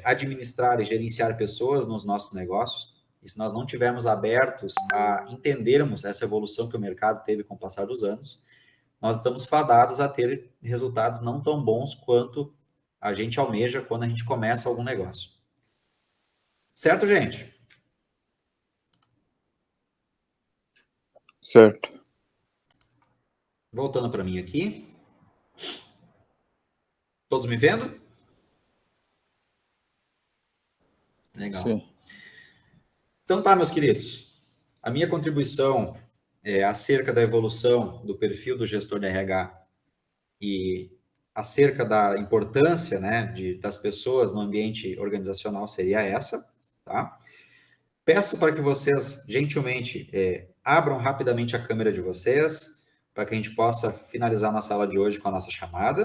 administrar e gerenciar pessoas nos nossos negócios, e se nós não tivermos abertos a entendermos essa evolução que o mercado teve com o passar dos anos, nós estamos fadados a ter resultados não tão bons quanto a gente almeja quando a gente começa algum negócio. Certo, gente? Certo. Voltando para mim aqui. Todos me vendo? Legal. Sim. Então tá, meus queridos. A minha contribuição acerca da evolução do perfil do gestor de RH e acerca da importância, né, das pessoas no ambiente organizacional seria essa, tá? Peço para que vocês, gentilmente, abram rapidamente a câmera de vocês, para que a gente possa finalizar nossa aula de hoje com a nossa chamada.